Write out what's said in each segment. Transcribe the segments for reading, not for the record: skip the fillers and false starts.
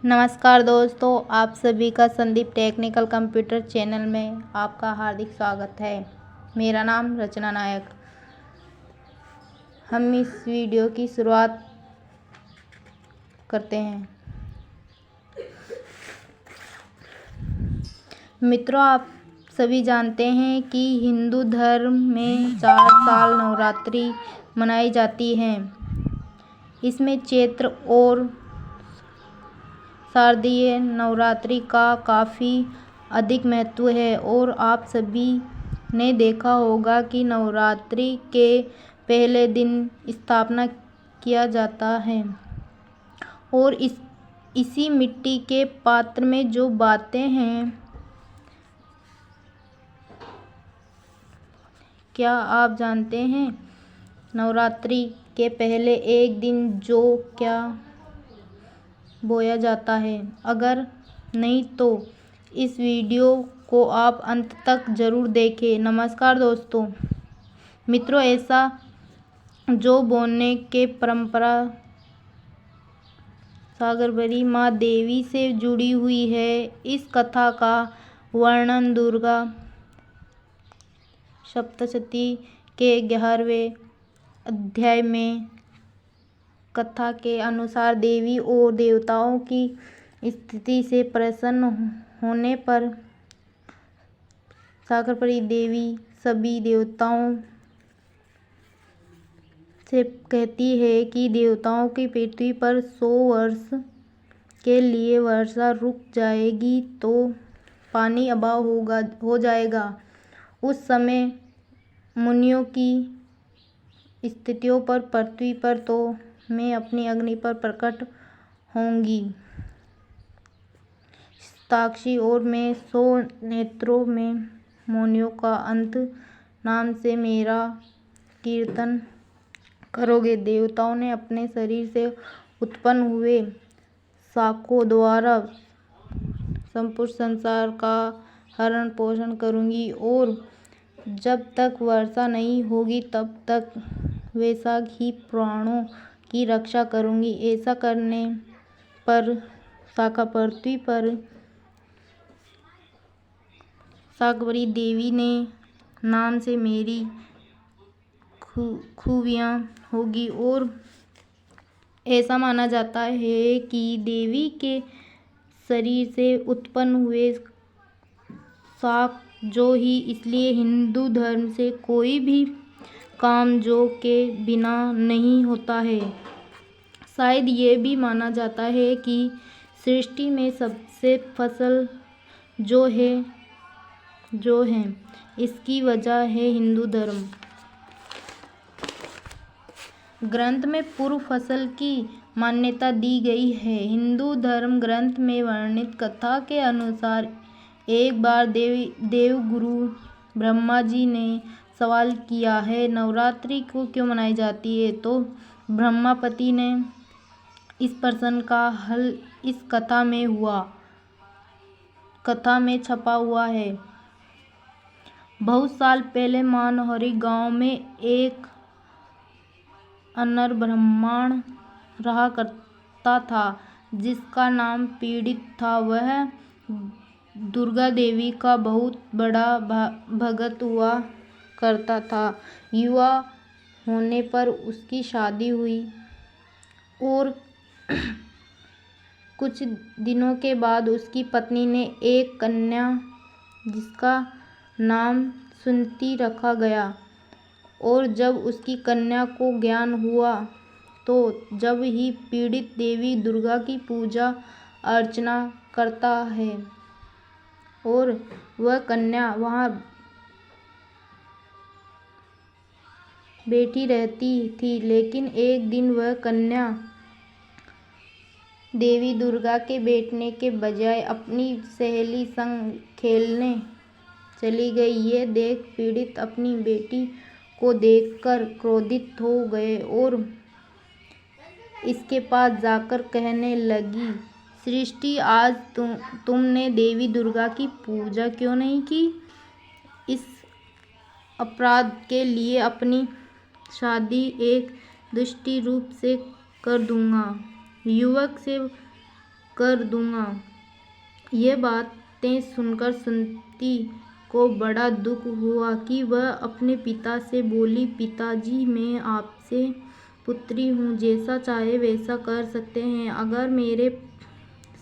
नमस्कार दोस्तों, आप सभी का संदीप टेक्निकल कंप्यूटर चैनल में आपका हार्दिक स्वागत है। मेरा नाम रचना नायक। हम इस वीडियो की शुरुआत करते हैं। मित्रों, आप सभी जानते हैं कि हिंदू धर्म में 4 साल नवरात्रि मनाई जाती हैं। इसमें चैत्र और शारदीय नवरात्रि का काफ़ी अधिक महत्व है और आप सभी ने देखा होगा कि नवरात्रि के पहले दिन स्थापना किया जाता है और इसी मिट्टी के पात्र में जो बातें हैं, क्या आप जानते हैं नवरात्रि के पहले एक दिन जो क्या बोया जाता है? अगर नहीं तो इस वीडियो को आप अंत तक ज़रूर देखें। नमस्कार दोस्तों। मित्रों, ऐसा जो बोने के परंपरा सागरबरी माँ देवी से जुड़ी हुई है। इस कथा का वर्णन दुर्गा सप्तशती के 11वें अध्याय में कथा के अनुसार देवी और देवताओं की स्थिति से प्रसन्न होने पर सागरपरी देवी सभी देवताओं से कहती है कि देवताओं की पृथ्वी पर 100 वर्ष के लिए वर्षा रुक जाएगी तो पानी अभाव हो जाएगा। उस समय मुनियों की स्थितियों पर पृथ्वी पर तो मैं अपनी अग्नि पर प्रकट होंगी साक्षी और मैं 100 नेत्रों में मुनियों का अंत नाम से मेरा कीर्तन करोगे। देवताओं ने अपने शरीर से उत्पन्न हुए शाखों द्वारा संपूर्ण संसार का हरण पोषण करूंगी और जब तक वर्षा नहीं होगी तब तक वैशाख ही प्राणों की रक्षा करूंगी। ऐसा करने पर शाखा पृथ्वी पर सागवरी देवी ने नाम से मेरी खूबियाँ होगी और ऐसा माना जाता है कि देवी के शरीर से उत्पन्न हुए शाख जो ही, इसलिए हिंदू धर्म से कोई भी काम जो के बिना नहीं होता है। शायद ये भी माना जाता है कि सृष्टि में सबसे फसल जो है इसकी वजह है हिंदू धर्म ग्रंथ में पूर्व फसल की मान्यता दी गई है। हिंदू धर्म ग्रंथ में वर्णित कथा के अनुसार एक बार देवगुरु ब्रह्मा जी ने सवाल किया है, नवरात्रि को क्यों मनाई जाती है? तो ब्रह्मापति ने इस प्रश्न का हल इस कथा में छपा हुआ है। बहुत साल पहले मानहरी गांव में एक अनर ब्राह्मण रहा करता था जिसका नाम पीड़ित था। वह दुर्गा देवी का बहुत बड़ा भगत हुआ करता था। युवा होने पर उसकी शादी हुई और कुछ दिनों के बाद उसकी पत्नी ने एक कन्या जिसका नाम सुनीति रखा गया और जब उसकी कन्या को ज्ञान हुआ तो जब ही पीड़ित देवी दुर्गा की पूजा अर्चना करता है और वह कन्या वहाँ बैठी रहती थी। लेकिन एक दिन वह कन्या देवी दुर्गा के बैठने के बजाय अपनी सहेली संग खेलने चली गई। ये देख पीड़ित अपनी बेटी को देखकर क्रोधित हो गए और इसके पास जाकर कहने लगी, सृष्टि, आज तुमने देवी दुर्गा की पूजा क्यों नहीं की? इस अपराध के लिए अपनी शादी एक दुष्ट रूप से कर दूंगा। युवक से कर दूंगा। ये बातें सुनकर सुंती को बड़ा दुख हुआ कि वह अपने पिता से बोली, पिताजी, मैं आपसे पुत्री हूँ, जैसा चाहे वैसा कर सकते हैं। अगर मेरे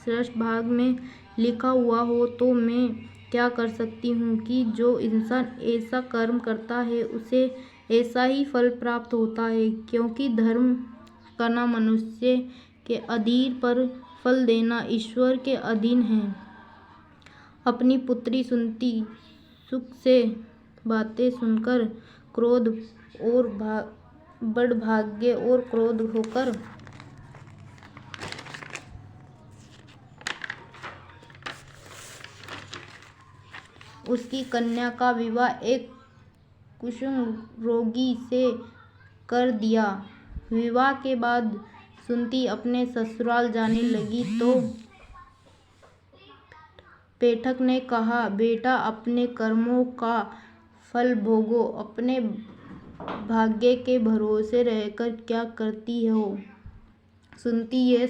श्रेष्ठ भाग में लिखा हुआ हो तो मैं क्या कर सकती हूँ कि जो इंसान ऐसा कर्म करता है उसे ऐसा ही फल प्राप्त होता है, क्योंकि धर्म करना मनुष्य के अधीन पर फल देना ईश्वर के अधीन है। अपनी पुत्री सुंती सुख से बातें सुनकर क्रोध और बड़भाग्य और क्रोध होकर उसकी कन्या का विवाह एक कुष्ठ रोगी से कर दिया। विवाह के बाद सुंती अपने ससुराल जाने लगी तो पेठक ने कहा, बेटा, अपने कर्मों का फल भोगो, अपने भाग्य के भरोसे रहकर क्या करती हो। सुंती यह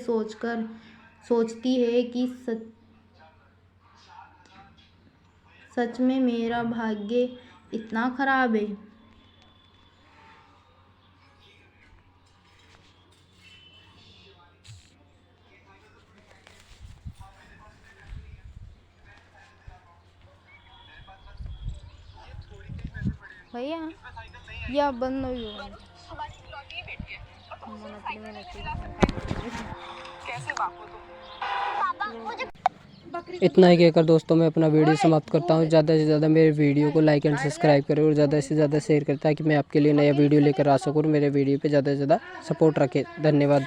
सोचती है कि सच में मेरा भाग्य इतना खराब है। भैया या बंद हो गया। इतना ही कहकर दोस्तों मैं अपना वीडियो समाप्त करता हूँ। ज़्यादा से ज़्यादा मेरे वीडियो को लाइक एंड सब्सक्राइब करें और ज़्यादा से ज़्यादा शेयर करें ताकि मैं आपके लिए नया वीडियो लेकर आ सकूँ और मेरे वीडियो पे ज़्यादा से ज़्यादा सपोर्ट रखें। धन्यवाद।